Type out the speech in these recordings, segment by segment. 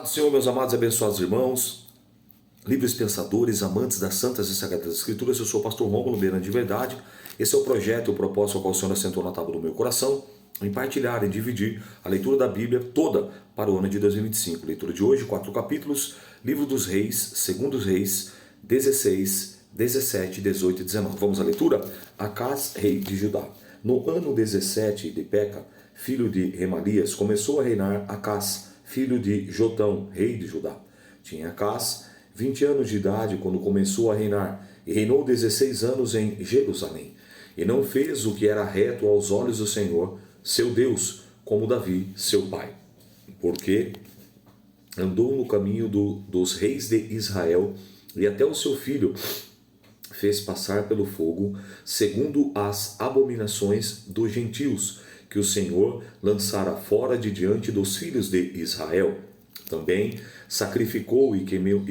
Senhor, meus amados e abençoados irmãos, livres pensadores, amantes das santas e sagradas escrituras, eu sou o pastor Rômulo Beirante de Verdade. Esse é o projeto, o propósito ao qual o Senhor assentou na tábua do meu coração, em partilhar, em dividir a leitura da Bíblia toda para o ano de 2025. Leitura de hoje, 4 capítulos, Livro dos Reis, Segundos Reis, 16, 17, 18 e 19. Vamos à leitura? Acás, rei de Judá. No ano 17 de Peca, filho de Remalias, começou a reinar Acás, filho de Jotão, rei de Judá. Tinha Acás 20 anos de idade quando começou a reinar, e reinou 16 anos em Jerusalém. E não fez o que era reto aos olhos do Senhor, seu Deus, como Davi, seu pai. Porque andou no caminho dos reis de Israel, e até o seu filho fez passar pelo fogo, segundo as abominações dos gentios, que o Senhor lançara fora de diante dos filhos de Israel. Também sacrificou e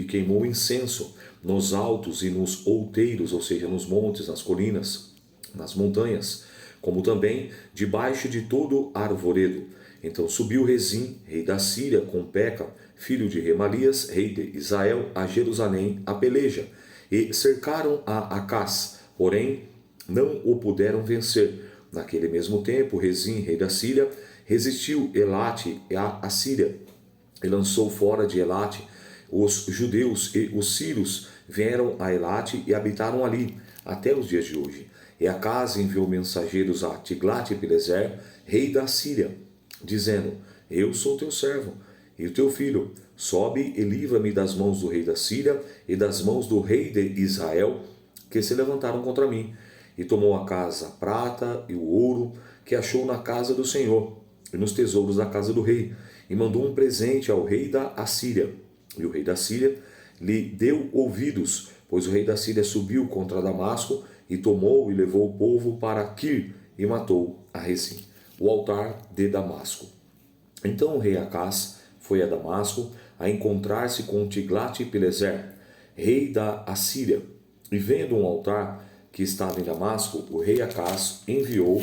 queimou incenso nos altos e nos outeiros, ou seja, nos montes, nas colinas, nas montanhas, como também debaixo de todo arvoredo. Então subiu Rezim, rei da Síria, com Peca, filho de Remalias, rei de Israel, a Jerusalém, a peleja, e cercaram a Acás, porém não o puderam vencer. Naquele mesmo tempo, Rezim, rei da Síria, resistiu Elate à Síria, e lançou fora de Elate os judeus, e os sírios vieram a Elate e habitaram ali, até os dias de hoje. E Acás enviou mensageiros a Tiglat-Pileser, rei da Síria, dizendo: Eu sou teu servo e o teu filho, sobe e livra-me das mãos do rei da Síria e das mãos do rei de Israel, que se levantaram contra mim. E tomou Acás a prata e o ouro que achou na casa do Senhor e nos tesouros da casa do rei, e mandou um presente ao rei da Assíria. E o rei da Síria lhe deu ouvidos, pois o rei da Síria subiu contra Damasco e tomou e levou o povo para Quir e matou a Rezim, o altar de Damasco. Então o rei Acás foi a Damasco a encontrar-se com Tiglat-Pileser, rei da Assíria, e vendo um altar que estava em Damasco, o rei Acás enviou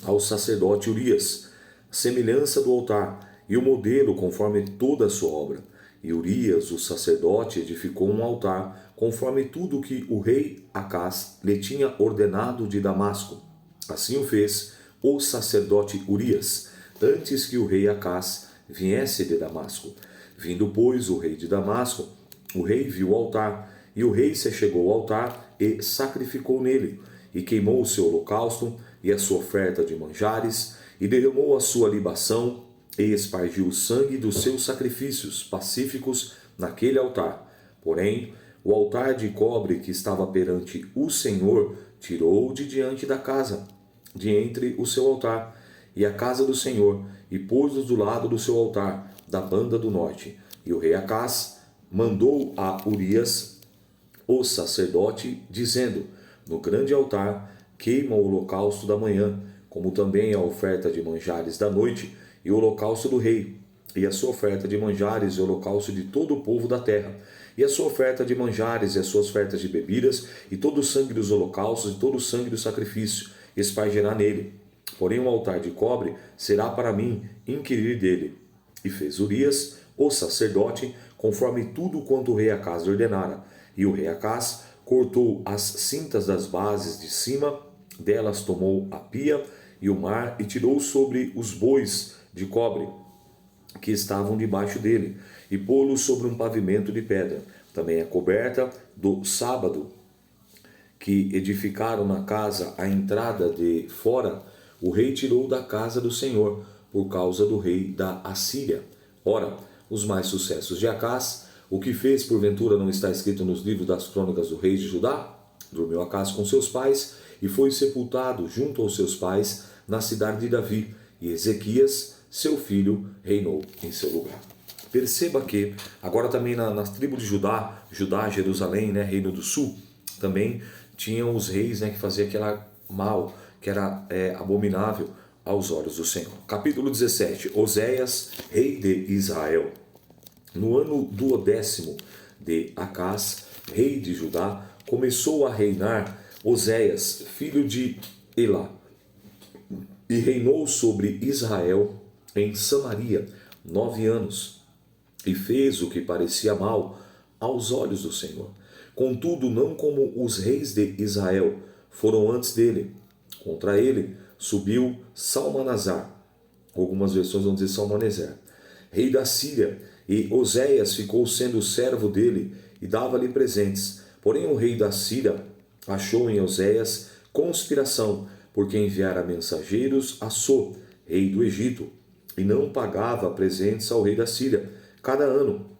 ao sacerdote Urias semelhança do altar e o modelo conforme toda a sua obra. E Urias, o sacerdote, edificou um altar conforme tudo que o rei Acás lhe tinha ordenado de Damasco. Assim o fez o sacerdote Urias, antes que o rei Acás viesse de Damasco. Vindo, pois, o rei de Damasco, o rei viu o altar, e o rei se chegou ao altar e sacrificou nele, e queimou o seu holocausto e a sua oferta de manjares, e derramou a sua libação, e espargiu o sangue dos seus sacrifícios pacíficos naquele altar. Porém, o altar de cobre que estava perante o Senhor tirou de diante da casa, de entre o seu altar, e a casa do Senhor, e pôs-os do lado do seu altar, da banda do norte. E o rei Acás mandou a Urias, o sacerdote, dizendo: No grande altar queima o holocausto da manhã, como também a oferta de manjares da noite, e o holocausto do rei, e a sua oferta de manjares e o holocausto de todo o povo da terra, e a sua oferta de manjares e as suas ofertas de bebidas, e todo o sangue dos holocaustos e todo o sangue do sacrifício espargirá nele. Porém o altar de cobre será para mim inquirir dele. E fez Urias, o sacerdote, conforme tudo quanto o rei Acás ordenara. E o rei Acás cortou as cintas das bases de cima, delas tomou a pia e o mar, e tirou sobre os bois de cobre que estavam debaixo dele, e pô-los sobre um pavimento de pedra. Também a coberta do sábado que edificaram na casa à entrada de fora, o rei tirou da casa do Senhor, por causa do rei da Assíria. Ora, os mais sucessos de Acás, o que fez porventura não está escrito nos livros das crônicas do rei de Judá? Dormiu Acás com seus pais e foi sepultado junto aos seus pais na cidade de Davi, e Ezequias, seu filho, reinou em seu lugar. Perceba que agora também nas tribos de Judá, Jerusalém, né, Reino do Sul, também tinham os reis, né, que faziam aquele mal, que era abominável aos olhos do Senhor. Capítulo 17. Oséias, rei de Israel. No ano 12º de Acás, rei de Judá, começou a reinar Oséias, filho de Elá, e reinou sobre Israel em Samaria 9 anos. e fez o que parecia mal aos olhos do Senhor. Contudo, não como os reis de Israel foram antes dele. Contra ele subiu Salmanasar, algumas versões vão dizer Salmaneser, rei da Síria, e Oséias ficou sendo servo dele e dava-lhe presentes. Porém o rei da Síria achou em Oséias conspiração, porque enviara mensageiros a So, rei do Egito, e não pagava presentes ao rei da Síria cada ano,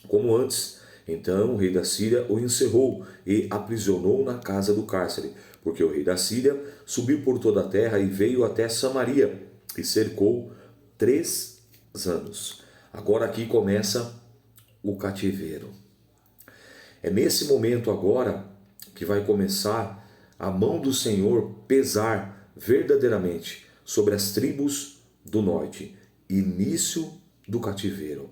como antes. Então o rei da Síria o encerrou e aprisionou na casa do cárcere, porque o rei da Síria subiu por toda a terra e veio até Samaria e cercou 3 anos. Agora aqui começa o cativeiro. É nesse momento agora que vai começar a mão do Senhor pesar verdadeiramente sobre as tribos do norte. Início do cativeiro.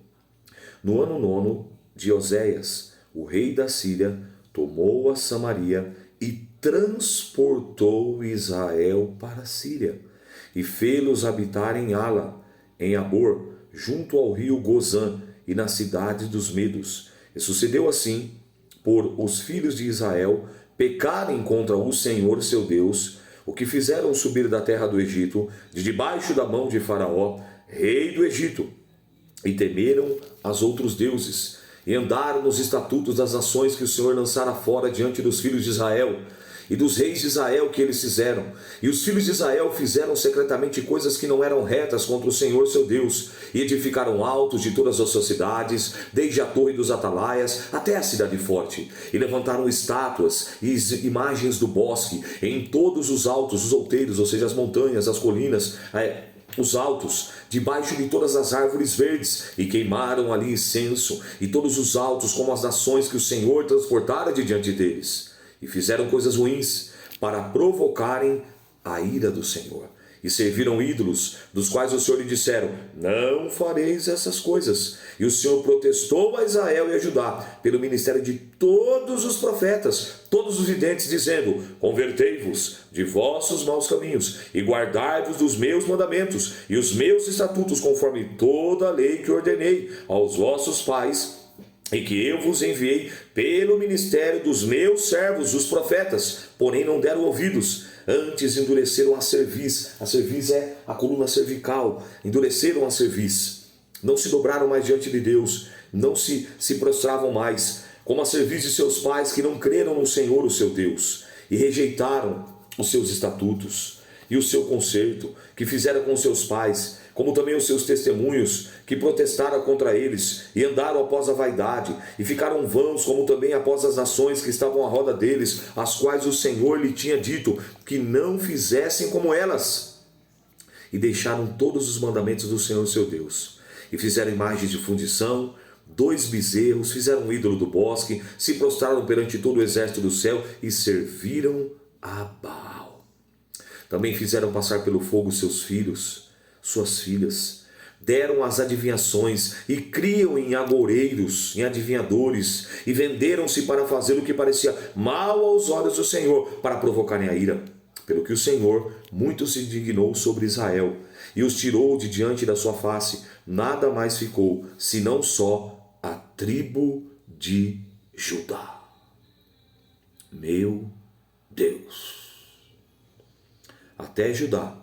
No ano 9º de Oséias, o rei da Síria tomou a Samaria e transportou Israel para a Síria, e fê-los habitar em Ala, em Abor, junto ao rio Gozã, e na cidade dos Medos. E sucedeu assim, por os filhos de Israel pecarem contra o Senhor seu Deus, o que fizeram subir da terra do Egito, de debaixo da mão de Faraó, rei do Egito, e temeram aos outros deuses, e andaram nos estatutos das nações que o Senhor lançara fora diante dos filhos de Israel, e dos reis de Israel que eles fizeram. E os filhos de Israel fizeram secretamente coisas que não eram retas contra o Senhor seu Deus, e edificaram altos de todas as suas cidades, desde a torre dos atalaias até a cidade forte, e levantaram estátuas e imagens do bosque em todos os altos, os outeiros, ou seja, as montanhas, as colinas, os altos, debaixo de todas as árvores verdes, e queimaram ali incenso, e todos os altos, como as nações que o Senhor transportara de diante deles. E fizeram coisas ruins, para provocarem a ira do Senhor. E serviram ídolos, dos quais o Senhor lhe disseram: não fareis essas coisas. E o Senhor protestou a Israel e a Judá, pelo ministério de todos os profetas, todos os videntes, dizendo: convertei-vos de vossos maus caminhos, e guardai-vos dos meus mandamentos, e os meus estatutos, conforme toda a lei que ordenei aos vossos pais, e que eu vos enviei pelo ministério dos meus servos, os profetas. Porém não deram ouvidos, antes endureceram a cerviz. A cerviz é a coluna cervical. Endureceram a cerviz. Não se dobraram mais diante de Deus, não se prostravam mais, como a cerviz de seus pais, que não creram no Senhor, o seu Deus, e rejeitaram os seus estatutos e o seu concerto, que fizeram com seus pais, como também os seus testemunhos, que protestaram contra eles, e andaram após a vaidade, e ficaram vãos, como também após as nações que estavam à roda deles, as quais o Senhor lhe tinha dito que não fizessem como elas. E deixaram todos os mandamentos do Senhor seu Deus, e fizeram imagens de fundição, 2 bezerros, fizeram um ídolo do bosque, se prostraram perante todo o exército do céu, e serviram a Baal. Também fizeram passar pelo fogo seus filhos, suas filhas, deram as adivinhações e criam em agoureiros, em adivinhadores, e venderam-se para fazer o que parecia mal aos olhos do Senhor, para provocarem a ira. Pelo que o Senhor muito se indignou sobre Israel, e os tirou de diante da sua face. Nada mais ficou, senão só a tribo de Judá. Meu Deus! Até Judá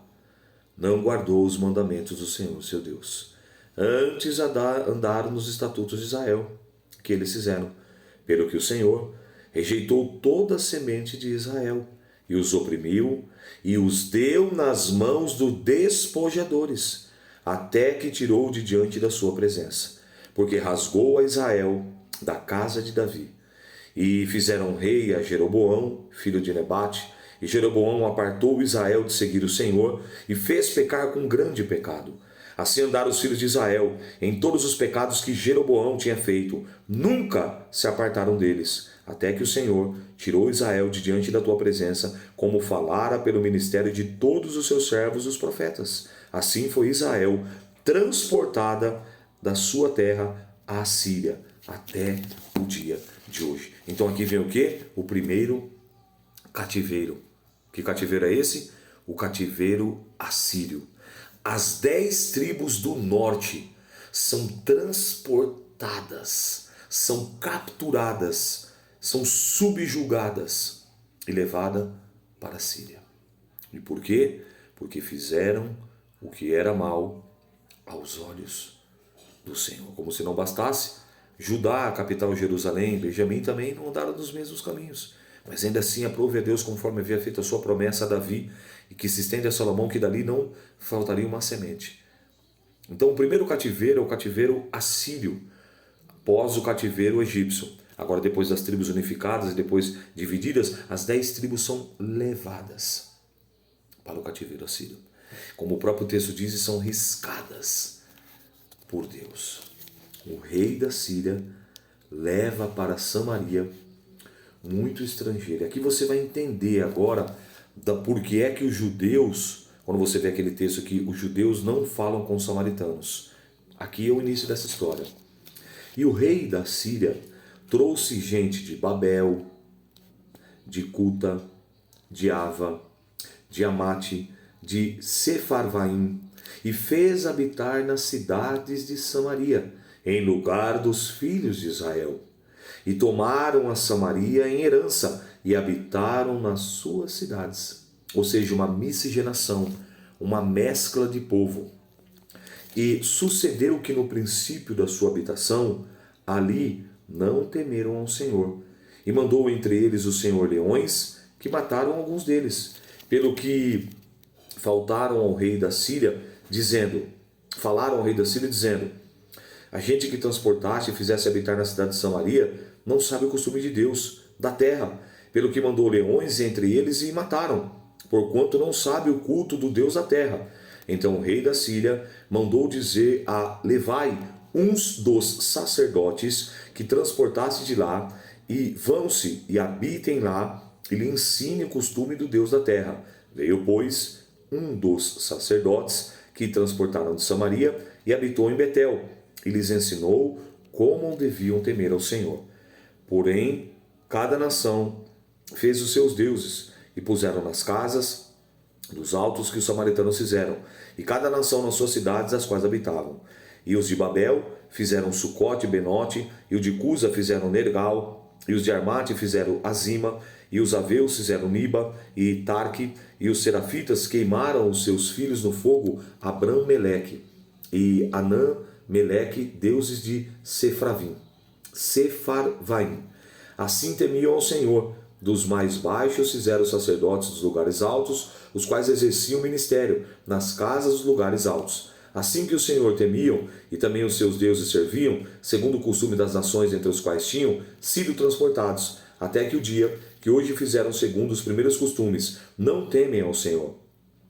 não guardou os mandamentos do Senhor, seu Deus. Antes andaram nos estatutos de Israel, que eles fizeram. Pelo que o Senhor rejeitou toda a semente de Israel, e os oprimiu, e os deu nas mãos dos despojadores, até que tirou de diante da sua presença. Porque rasgou a Israel da casa de Davi. E fizeram rei a Jeroboão, filho de Nebate, e Jeroboão apartou Israel de seguir o Senhor e fez pecar com grande pecado. Assim andaram os filhos de Israel em todos os pecados que Jeroboão tinha feito. Nunca se apartaram deles, até que o Senhor tirou Israel de diante da tua presença, como falara pelo ministério de todos os seus servos, os profetas. Assim foi Israel transportada da sua terra à Síria, até o dia de hoje. Então aqui vem o quê? O primeiro cativeiro. Que cativeiro é esse? O cativeiro assírio. As 10 tribos do norte são transportadas transportadas, são capturadas, são subjugadas e levadas para a Síria. E por quê? Porque fizeram o que era mal aos olhos do Senhor. Como se não bastasse, Judá, a capital Jerusalém, Benjamim também não andaram nos mesmos caminhos. Mas ainda assim aprove a Deus conforme havia feito a sua promessa a Davi, e que se estende a Salomão, que dali não faltaria uma semente. Então o primeiro cativeiro é o cativeiro assírio, após o cativeiro egípcio. Agora, depois das tribos unificadas e depois divididas, as 10 tribos são levadas para o cativeiro assírio. Como o próprio texto diz, são riscadas por Deus. O rei da Síria leva para Samaria muito estrangeiro. Aqui você vai entender agora por que é que os judeus, quando você vê aquele texto aqui, os judeus não falam com os samaritanos. Aqui é o início dessa história. E o rei da Síria trouxe gente de Babel, de Cuta, de Ava, de Amate, de Sefarvaim, e fez habitar nas cidades de Samaria, em lugar dos filhos de Israel. E tomaram a Samaria em herança, e habitaram nas suas cidades. Ou seja, uma miscigenação, uma mescla de povo. E sucedeu que no princípio da sua habitação, ali não temeram ao Senhor. E mandou entre eles o Senhor leões, que mataram alguns deles. Pelo que falaram ao rei da Síria, dizendo, a gente que transportaste e fizesse habitar na cidade de Samaria, não sabe o costume de Deus, da terra. Pelo que mandou leões entre eles e mataram, porquanto não sabe o culto do Deus da terra. Então o rei da Síria mandou dizer a Levai, uns dos sacerdotes que transportasse de lá, e vão-se e habitem lá, e lhe ensine o costume do Deus da terra. Veio, pois, um dos sacerdotes que transportaram de Samaria e habitou em Betel, e lhes ensinou como deviam temer ao Senhor. Porém, cada nação fez os seus deuses, e puseram nas casas dos altos que os samaritanos fizeram, e cada nação nas suas cidades as quais habitavam. E os de Babel fizeram Sucote e Benote, e os de Cusa fizeram Nergal, e os de Armate fizeram Azima, e os aveus fizeram Niba e Tarque, e os serafitas queimaram os seus filhos no fogo, Abram, Meleque, e Anã, Meleque, deuses de Sefarvaim. Assim temiam ao Senhor. Dos mais baixos fizeram os sacerdotes dos lugares altos, os quais exerciam o ministério nas casas dos lugares altos. Assim que o Senhor temiam, e também os seus deuses serviam, segundo o costume das nações entre os quais tinham sido transportados, até que o dia que hoje fizeram segundo os primeiros costumes, não temem ao Senhor,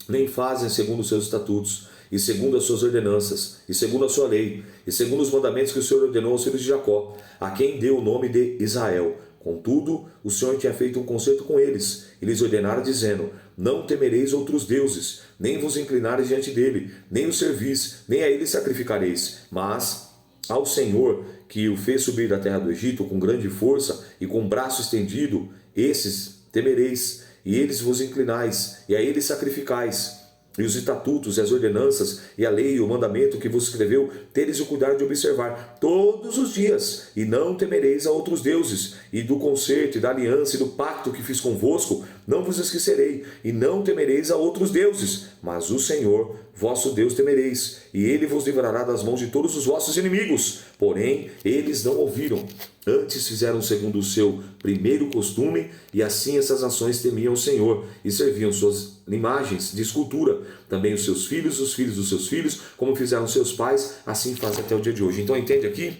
nem fazem segundo os seus estatutos, e segundo as suas ordenanças, e segundo a sua lei, e segundo os mandamentos que o Senhor ordenou aos filhos de Jacó, a quem deu o nome de Israel. Contudo, o Senhor tinha feito um concerto com eles, e lhes ordenara, dizendo, não temereis outros deuses, nem vos inclinareis diante dele, nem o servis, nem a ele sacrificareis, mas ao Senhor, que o fez subir da terra do Egito com grande força e com braço estendido, esses temereis, e eles vos inclinais, e a eles sacrificais. E os estatutos, e as ordenanças, e a lei, e o mandamento que vos escreveu, tereis o cuidado de observar todos os dias, e não temereis a outros deuses, e do concerto, e da aliança, e do pacto que fiz convosco, não vos esquecerei, e não temereis a outros deuses, mas o Senhor, vosso Deus, temereis, e ele vos livrará das mãos de todos os vossos inimigos. Porém, eles não ouviram. Antes fizeram segundo o seu primeiro costume, e assim essas nações temiam o Senhor, e serviam suas imagens de escultura. Também os seus filhos, os filhos dos seus filhos, como fizeram seus pais, assim fazem até o dia de hoje. Então entende aqui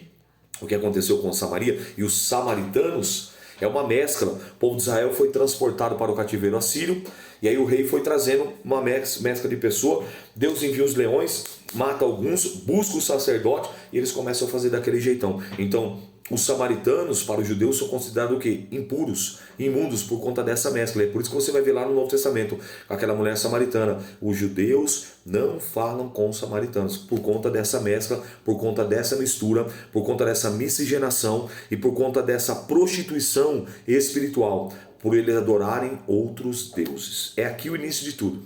o que aconteceu com Samaria e os samaritanos? É uma mescla. O povo de Israel foi transportado para o cativeiro assírio, e aí o rei foi trazendo uma mescla de pessoa. Deus envia os leões, mata alguns, busca o sacerdote, e eles começam a fazer daquele jeitão. Então, os samaritanos, para os judeus, são considerados o quê? Impuros, imundos, por conta dessa mescla. É por isso que você vai ver lá no Novo Testamento, aquela mulher samaritana. Os judeus não falam com os samaritanos, por conta dessa mescla, por conta dessa mistura, por conta dessa miscigenação e por conta dessa prostituição espiritual, por eles adorarem outros deuses. É aqui o início de tudo.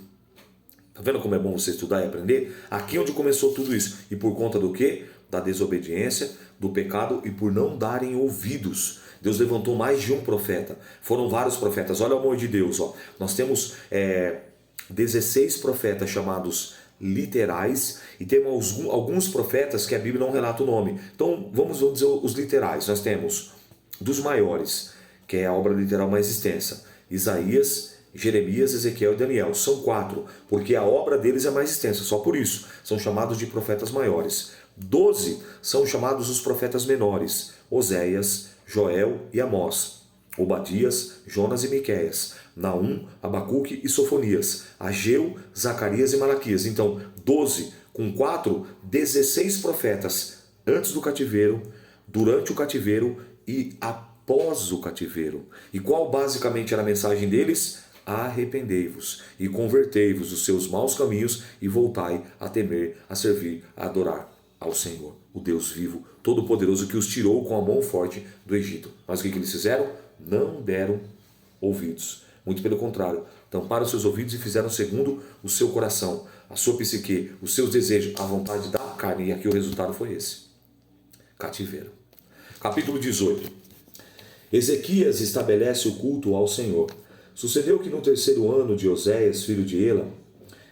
Tá vendo como é bom você estudar e aprender? Aqui é onde começou tudo isso. E por conta do quê? Da desobediência, do pecado e por não darem ouvidos. Deus levantou mais de um profeta. Foram vários profetas. Olha o amor de Deus. Ó. Nós temos 16 profetas chamados literais e temos alguns profetas que a Bíblia não relata o nome. Então vamos dizer os literais. Nós temos dos maiores, que é a obra literal mais extensa, Isaías, Jeremias, Ezequiel e Daniel. São 4, porque a obra deles é mais extensa, só por isso. São chamados de profetas maiores. 12 são chamados os profetas menores, Oséias, Joel e Amós, Obadias, Jonas e Miqueias, Naum, Abacuque e Sofonias, Ageu, Zacarias e Malaquias. Então, 12 com 4, 16 profetas antes do cativeiro, durante o cativeiro e após o cativeiro. E qual basicamente era a mensagem deles? Arrependei-vos e convertei-vos dos seus maus caminhos e voltai a temer, a servir, a adorar ao Senhor, o Deus vivo, todo-poderoso, que os tirou com a mão forte do Egito. Mas o que eles fizeram? Não deram ouvidos. Muito pelo contrário, tamparam seus ouvidos e fizeram segundo o seu coração, a sua psique, os seus desejos, a vontade da carne. E aqui o resultado foi esse: cativeiro. Capítulo 18. Ezequias estabelece o culto ao Senhor. Sucedeu que no 3º ano de Oséias, filho de Ela,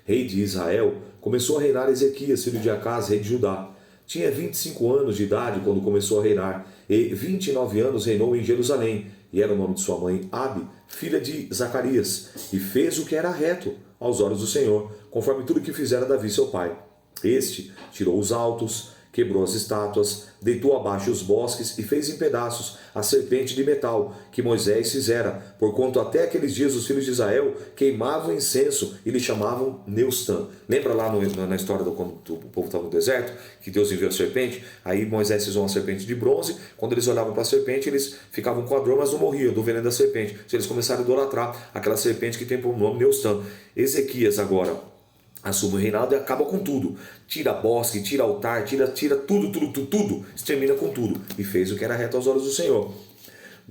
rei de Israel, começou a reinar Ezequias, filho de Acás, rei de Judá. Tinha 25 anos de idade quando começou a reinar, e 29 anos reinou em Jerusalém, e era o nome de sua mãe Abi, filha de Zacarias, e fez o que era reto aos olhos do Senhor, conforme tudo que fizera Davi seu pai. Este tirou os altos, quebrou as estátuas, deitou abaixo os bosques e fez em pedaços a serpente de metal que Moisés fizera, porquanto até aqueles dias os filhos de Israel queimavam incenso e lhe chamavam Neustã. Lembra lá na história quando o povo estava no deserto, que Deus enviou a serpente? Aí Moisés fez uma serpente de bronze. Quando eles olhavam para a serpente, eles ficavam com a dor, mas não morriam do veneno da serpente. Então, eles começaram a idolatrar aquela serpente que tem por nome Neustã. Ezequias agora assume o reinado e acaba com tudo. Tira bosque, tira altar, tira tudo. Extermina com tudo. E fez o que era reto aos olhos do Senhor.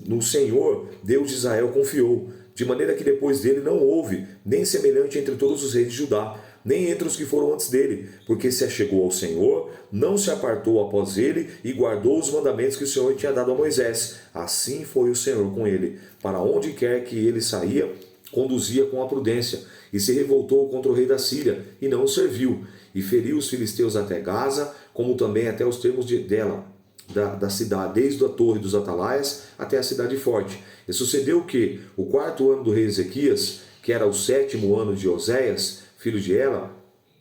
No Senhor, Deus de Israel confiou, de maneira que depois dele não houve nem semelhante entre todos os reis de Judá, nem entre os que foram antes dele, porque se achegou ao Senhor, não se apartou após ele e guardou os mandamentos que o Senhor tinha dado a Moisés. Assim foi o Senhor com ele. Para onde quer que ele saía, conduzia com a prudência, e se revoltou contra o rei da Síria, e não o serviu, e feriu os filisteus até Gaza, como também até os termos dela, da cidade, desde a torre dos atalaias até a cidade forte. E sucedeu que, o 4º ano do rei Ezequias, que era o 7º ano de Oséias, filho de Ela,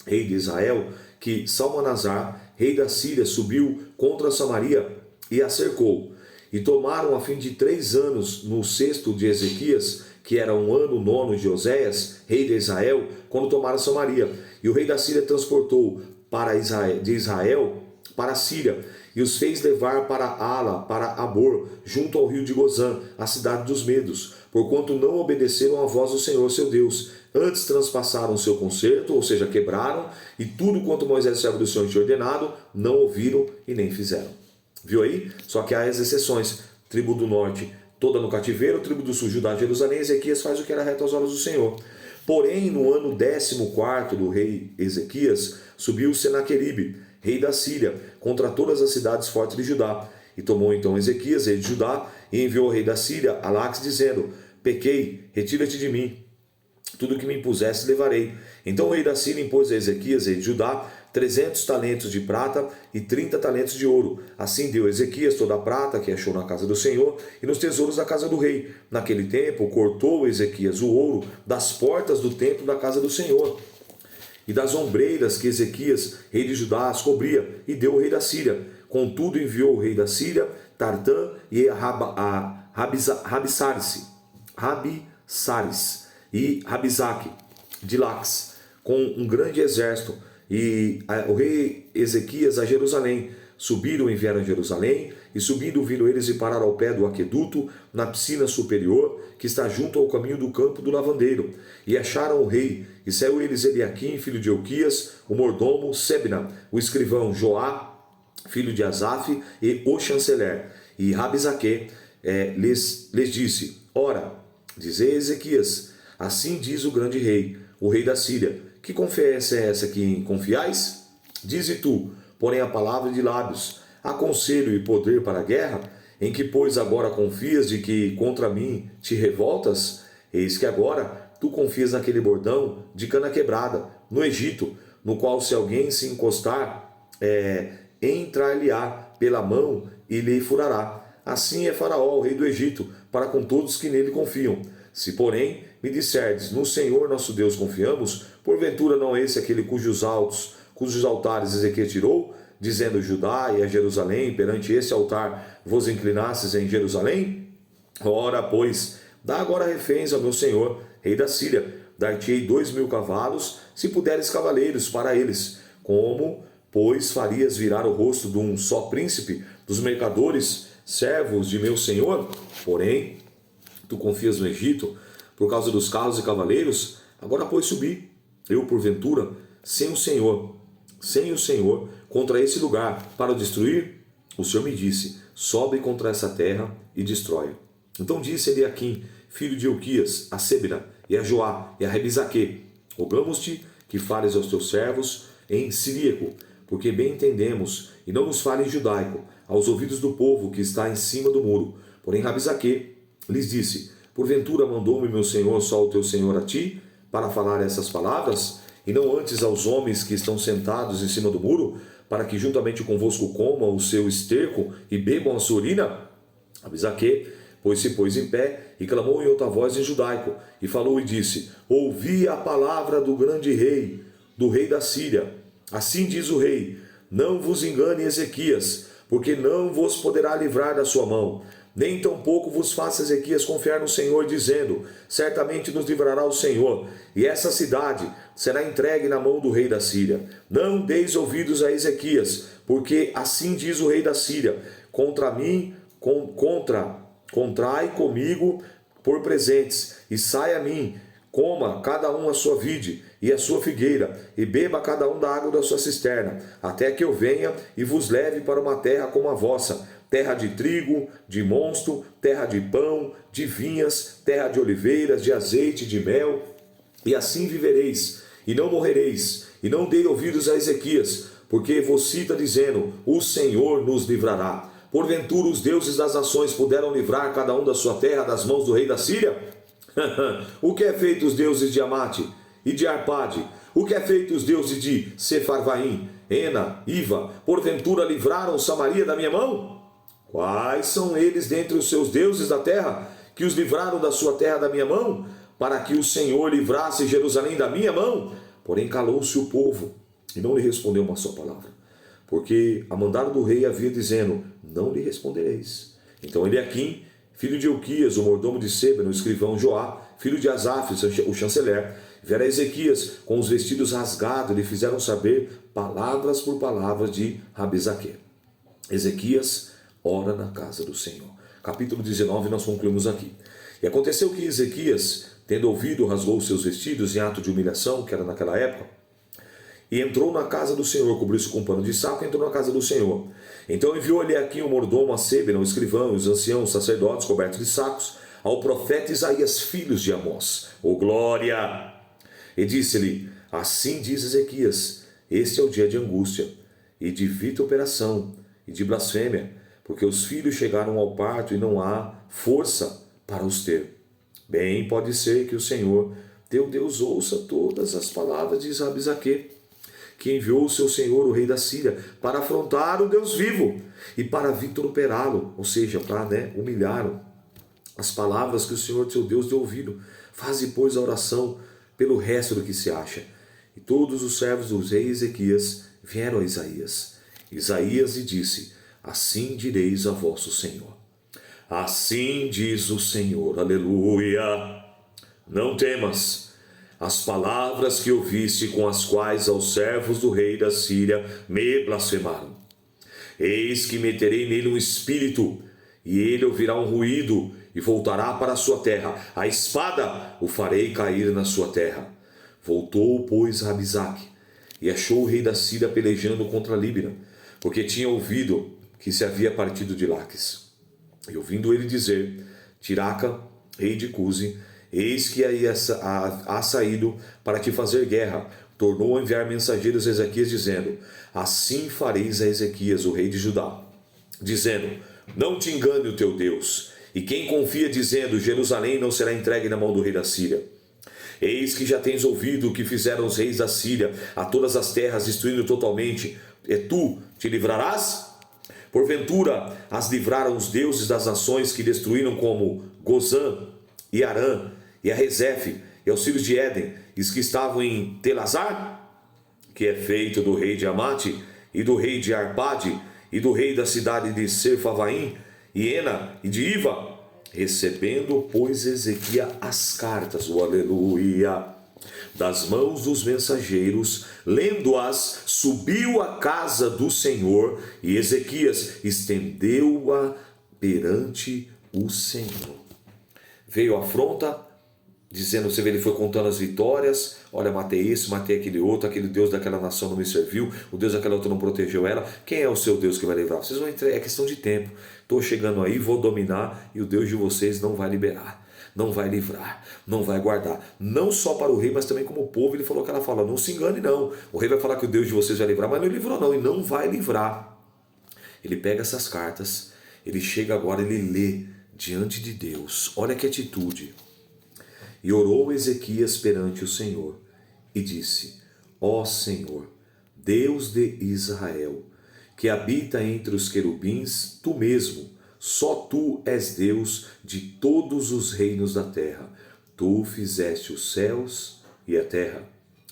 rei de Israel, que Salmanasar, rei da Síria, subiu contra Samaria e a cercou. E tomaram a fim de 3 anos no 6º de Ezequias, que era 1 ano 9 de Oséias, rei de Israel, quando tomaram Samaria. E o rei da Síria transportou de Israel para a Síria, e os fez levar para Ala, para Abor, junto ao rio de Gozã, a cidade dos Medos, porquanto não obedeceram à voz do Senhor seu Deus. Antes transpassaram o seu concerto, ou seja, quebraram, e tudo quanto Moisés, servo do Senhor, tinha ordenado, não ouviram e nem fizeram. Viu aí? Só que há as exceções. Tribo do norte, toda no cativeiro, tribo do sul, Judá, Jerusalém, Ezequias faz o que era reto aos olhos do Senhor. Porém, no ano 14º do rei Ezequias, subiu Senaqueribe, rei da Síria, contra todas as cidades fortes de Judá. E tomou então Ezequias, rei de Judá, e enviou ao rei da Síria, Alax, dizendo: pequei, retira-te de mim, tudo que me impusesse levarei. Então o rei da Síria impôs a Ezequias, rei de Judá, 300 talentos de prata e 30 talentos de ouro. Assim deu Ezequias toda a prata que achou na casa do Senhor e nos tesouros da casa do rei. Naquele tempo cortou Ezequias o ouro das portas do templo da casa do Senhor e das ombreiras que Ezequias, rei de Judá, as cobria, e deu ao rei da Síria. Contudo enviou o rei da Síria Tartã e Rabisares e Rabizaque de Lax, com um grande exército, e o rei Ezequias a Jerusalém. Subiram e vieram a Jerusalém, e subindo viram eles e pararam ao pé do aqueduto, na piscina superior, que está junto ao caminho do campo do lavandeiro. E acharam o rei, e saiu eles Eliaquim, filho de Euquias, o mordomo, Sebna, o escrivão, Joá, filho de Asaf, e o chanceler. E Rabizaque lhes disse: ora, dizei a Ezequias, assim diz o grande rei, o rei da Síria: que confiança é essa que confiais? Dize tu, porém, a palavra de lábios, há conselho e poder para a guerra? Em que, pois, agora confias de que contra mim te revoltas? Eis que agora tu confias naquele bordão de cana quebrada, no Egito, no qual se alguém se encostar, entrar-lhe-á pela mão e lhe furará. Assim é Faraó, o rei do Egito, para com todos que nele confiam. Se, porém, me disserdes, no Senhor nosso Deus confiamos, porventura não é esse aquele cujos altares Ezequias tirou, dizendo Judá e a Jerusalém, perante esse altar vos inclinastes em Jerusalém? Ora, pois, dá agora reféns ao meu senhor, rei da Síria, dar-te-ei 2.000 cavalos, se puderes cavaleiros para eles. Como, pois, farias virar o rosto de um só príncipe, dos mercadores, servos de meu senhor? Porém, tu confias no Egito, por causa dos carros e cavaleiros? Agora, pois, subi, eu, porventura, sem o Senhor, contra esse lugar, para o destruir? O Senhor me disse, sobe contra essa terra e destrói. Então disse Eliaquim, filho de Ilquias, a Sebna, e a Joá, e a Rebizaque, rogamos-te que fales aos teus servos em siríaco, porque bem entendemos, e não nos fale em judaico, aos ouvidos do povo que está em cima do muro. Porém Rabizaque lhes disse, porventura mandou-me meu senhor só o teu senhor a ti, para falar essas palavras, e não antes aos homens que estão sentados em cima do muro, para que juntamente convosco comam o seu esterco e bebam a sua urina? Rabizaque, pois se pôs em pé e clamou em outra voz em judaico, e falou e disse, ouvi a palavra do grande rei, do rei da Síria. Assim diz o rei, não vos engane Ezequias, porque não vos poderá livrar da sua mão, nem tampouco vos faça Ezequias confiar no Senhor, dizendo, certamente nos livrará o Senhor, e essa cidade será entregue na mão do rei da Síria. Não deis ouvidos a Ezequias, porque assim diz o rei da Síria, contra mim, contrai comigo por presentes, e sai a mim, coma cada um a sua vide e a sua figueira, e beba cada um da água da sua cisterna, até que eu venha e vos leve para uma terra como a vossa, terra de trigo, de mosto, terra de pão, de vinhas, terra de oliveiras, de azeite, de mel, e assim vivereis, e não morrereis, e não dei ouvidos a Ezequias, porque vos cita dizendo, o Senhor nos livrará. Porventura os deuses das nações puderam livrar cada um da sua terra das mãos do rei da Síria? O que é feito os deuses de Amate e de Arpade? O que é feito os deuses de Sefarvaim, Ena, Iva? Porventura livraram Samaria da minha mão? Quais são eles dentre os seus deuses da terra, que os livraram da sua terra da minha mão, para que o Senhor livrasse Jerusalém da minha mão? Porém calou-se o povo, e não lhe respondeu uma só palavra, porque a mandado do rei havia dizendo, não lhe respondereis. Então Eliaquim, filho de Ilquias, o mordomo de Sebna, o escrivão Joá, filho de Asaf, o chanceler, viera Ezequias com os vestidos rasgados, e lhe fizeram saber, palavras por palavras, de Rabizaque. Ezequias ora na casa do Senhor. Capítulo 19, nós concluímos aqui. E aconteceu que Ezequias, tendo ouvido, rasgou os seus vestidos em ato de humilhação, que era naquela época, e entrou na casa do Senhor, cobriu-se com um pano de saco e entrou na casa do Senhor. Então enviou Eliaquim o mordomo, a Sebna, o escrivão, os anciãos, os sacerdotes, cobertos de sacos, ao profeta Isaías, filhos de Amós. Ô glória! E disse-lhe, assim diz Ezequias, este é o dia de angústia, e de vituperação, e de blasfêmia, porque os filhos chegaram ao parto e não há força para os ter. Bem pode ser que o Senhor, teu Deus, ouça todas as palavras de Rabizaque, que enviou o seu senhor, o rei da Síria, para afrontar o Deus vivo e para vituperá-lo, ou seja, para humilhá-lo. As palavras que o Senhor, seu Deus, deu ouvido. Faze, pois, a oração pelo resto do que se acha. E todos os servos do rei Ezequias vieram a Isaías. Isaías lhe disse, assim direis a vosso Senhor. Assim diz o Senhor, aleluia. Não temas as palavras que ouviste, com as quais aos servos do rei da Síria me blasfemaram. Eis que meterei nele um espírito, e ele ouvirá um ruído, e voltará para a sua terra. A espada o farei cair na sua terra. Voltou, pois, Rabizaque, e achou o rei da Síria pelejando contra Líbina, porque tinha ouvido que se havia partido de Laques. E ouvindo ele dizer, Tiraca, rei de Cuze, eis que aí há saído para te fazer guerra, tornou a enviar mensageiros a Ezequias, dizendo, assim fareis a Ezequias, o rei de Judá. dizendo: não te engane o teu Deus. E quem confia dizendo: Jerusalém não será entregue na mão do rei da Síria. Eis que já tens ouvido o que fizeram os reis da Síria a todas as terras, destruindo totalmente. E tu te livrarás? Porventura as livraram os deuses das nações que destruíram, como Gozã e Arã e a Rezefe e aos filhos de Éden, e os que estavam em Telazar, que é feito do rei de Amate e do rei de Arpade e do rei da cidade de Serfavaim e Ena e de Iva, recebendo, pois, Ezequias as cartas, o aleluia, das mãos dos mensageiros, lendo-as, subiu à casa do Senhor, e Ezequias estendeu-a perante o Senhor. Veio a afronta, dizendo, você vê, ele foi contando as vitórias, olha, matei esse, matei aquele outro, aquele Deus daquela nação não me serviu, o Deus daquela outra não protegeu ela. Quem é o seu Deus que vai livrar? Vocês vão entrar, é questão de tempo. Estou chegando aí, vou dominar, e o Deus de vocês não vai liberar, não vai livrar, não vai guardar. Não só para o rei, mas também como o povo. Ele falou aquela fala: não se engane não, o rei vai falar que o Deus de vocês vai livrar, mas não livrou não, e não vai livrar. Ele pega essas cartas, ele chega agora, ele lê diante de Deus, olha que atitude. E orou Ezequias perante o Senhor, e disse: ó Senhor, Deus de Israel, que habita entre os querubins, tu mesmo, só tu és Deus de todos os reinos da terra. Tu fizeste os céus e a terra.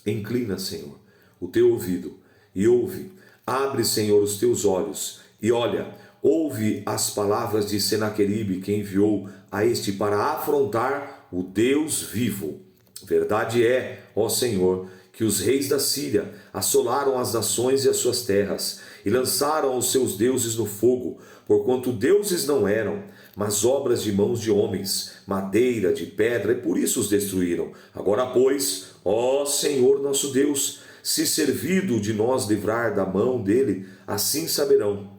Inclina, Senhor, o teu ouvido e ouve. Abre, Senhor, os teus olhos e olha. Ouve as palavras de Senaqueribe, que enviou a este para afrontar o Deus vivo. Verdade é, ó Senhor, que os reis da Síria assolaram as nações e as suas terras, e lançaram os seus deuses no fogo, porquanto deuses não eram, mas obras de mãos de homens, madeira, de pedra, e por isso os destruíram. Agora, pois, ó Senhor nosso Deus, se servido de nós livrar da mão dele, assim saberão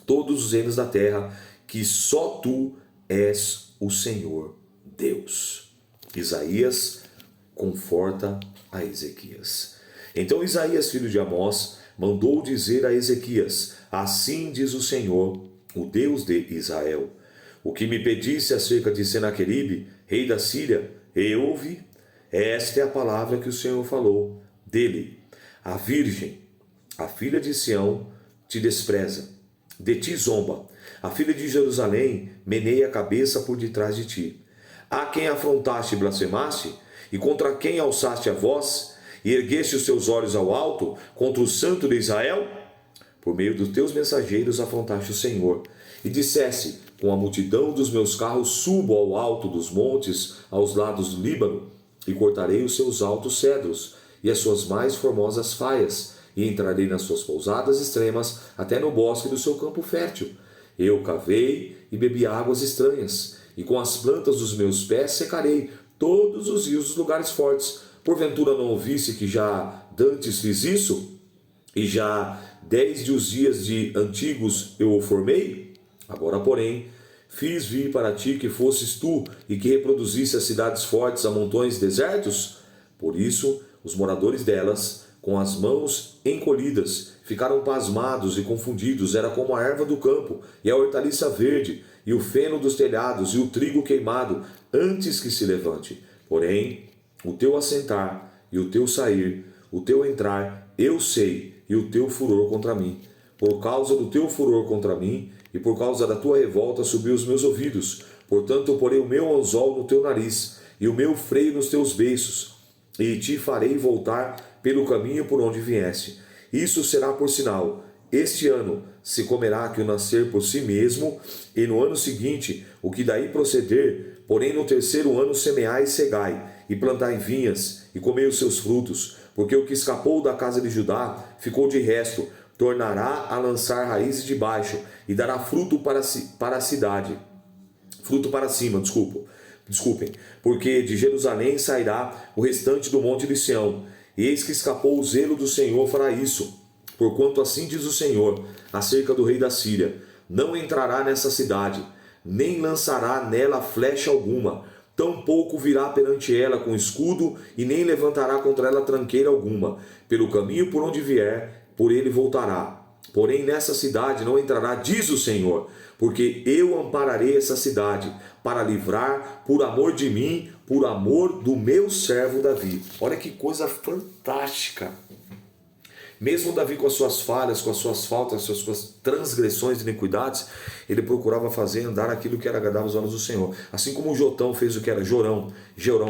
todos os reinos da terra que só tu és o Senhor Deus. Isaías conforta a Ezequias. Então Isaías, filho de Amós, mandou dizer a Ezequias: assim diz o Senhor, o Deus de Israel: o que me pedisse acerca de Senaqueribe, rei da Síria, ouve, esta é a palavra que o Senhor falou dele. A virgem, a filha de Sião, te despreza, de ti zomba. A filha de Jerusalém meneia a cabeça por detrás de ti. A quem afrontaste e blasfemaste, e contra quem alçaste a voz, e ergueste os teus olhos ao alto, contra o santo de Israel? Por meio dos teus mensageiros afrontaste o Senhor, e disseste: com a multidão dos meus carros subo ao alto dos montes, aos lados do Líbano, e cortarei os seus altos cedros, e as suas mais formosas faias, e entrarei nas suas pousadas extremas, até no bosque do seu campo fértil. Eu cavei e bebi águas estranhas, e com as plantas dos meus pés secarei todos os rios dos lugares fortes. Porventura não ouvisse que já dantes fiz isso? E já desde os dias de antigos eu o formei? Agora, porém, fiz vir para ti que fosses tu, e que reproduzisse as cidades fortes a montões desertos? Por isso, os moradores delas, com as mãos encolhidas, ficaram pasmados e confundidos. Era como a erva do campo, e a hortaliça verde, e o feno dos telhados, e o trigo queimado, antes que se levante. Porém, o teu assentar, e o teu sair, o teu entrar, eu sei, e o teu furor contra mim. Por causa do teu furor contra mim, e por causa da tua revolta subiu os meus ouvidos. Portanto, eu porei o meu anzol no teu nariz, e o meu freio nos teus beiços, e te farei voltar pelo caminho por onde vieste. Isso será por sinal: este ano se comerá que o nascer por si mesmo, e no ano seguinte o que daí proceder. Porém no terceiro ano semeai e cegai, e plantai vinhas, e comei os seus frutos, porque o que escapou da casa de Judá ficou de resto, tornará a lançar raízes de baixo, e dará fruto para a cidade. Fruto para cima, desculpem, porque de Jerusalém sairá o restante do monte de Sião. E eis que escapou o zelo do Senhor fará isso. Porquanto assim diz o Senhor, acerca do rei da Síria: não entrará nessa cidade, nem lançará nela flecha alguma, tampouco virá perante ela com escudo, e nem levantará contra ela tranqueira alguma. Pelo caminho por onde vier, por ele voltará. Porém, nessa cidade não entrará, diz o Senhor, porque eu ampararei essa cidade para livrar por amor de mim, por amor do meu servo Davi. Olha que coisa fantástica. Mesmo Davi com as suas falhas, com as suas faltas, com as suas transgressões e iniquidades, ele procurava fazer andar aquilo que era agradável aos olhos do Senhor. Assim como Jotão fez o que era Jorão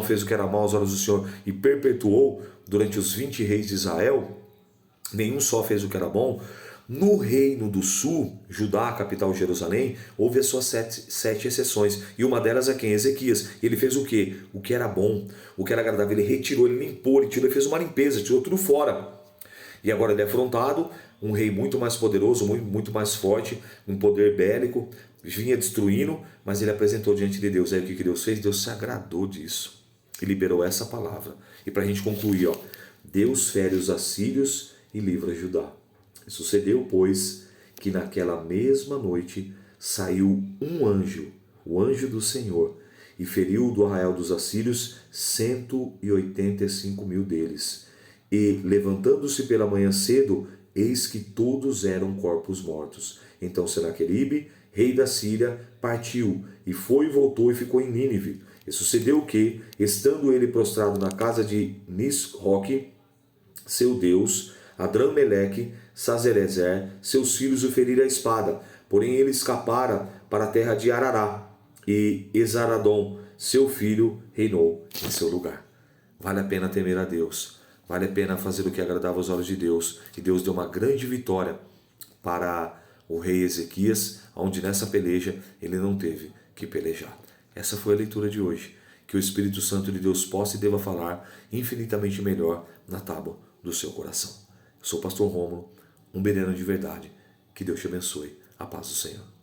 fez o que era mal aos olhos do Senhor e perpetuou durante os 20 reis de Israel, nenhum só fez o que era bom. No reino do sul, Judá, capital Jerusalém, houve as suas sete exceções. E uma delas é quem? Ezequias. Ele fez o quê? O que era bom, o que era agradável. Ele retirou, ele limpou, ele fez uma limpeza, tirou tudo fora. E agora ele é afrontado, um rei muito mais poderoso, muito mais forte, um poder bélico, vinha destruindo, mas ele apresentou diante de Deus. Aí o que Deus fez? Deus se agradou disso e liberou essa palavra. E para a gente concluir, Deus fere os assírios e livra Judá. Sucedeu, pois, que naquela mesma noite saiu um anjo, o anjo do Senhor, e feriu do arraial dos assírios 185.000 deles. E, levantando-se pela manhã cedo, eis que todos eram corpos mortos. Então Senaqueribe, rei da Síria, partiu, e foi e voltou e ficou em Nínive. E sucedeu que, estando ele prostrado na casa de Nisroque, seu deus, Adrameleque, Sazerezer, seus filhos o feriram a espada, porém ele escapara para a terra de Arará, e Esaradom, seu filho, reinou em seu lugar. Vale a pena temer a Deus, vale a pena fazer o que agradava aos olhos de Deus, e Deus deu uma grande vitória para o rei Ezequias, onde nessa peleja ele não teve que pelejar. Essa foi a leitura de hoje. Que o Espírito Santo de Deus possa e deva falar infinitamente melhor na tábua do seu coração. Eu sou o pastor Rômulo, um bereno de verdade. Que Deus te abençoe. A paz do Senhor.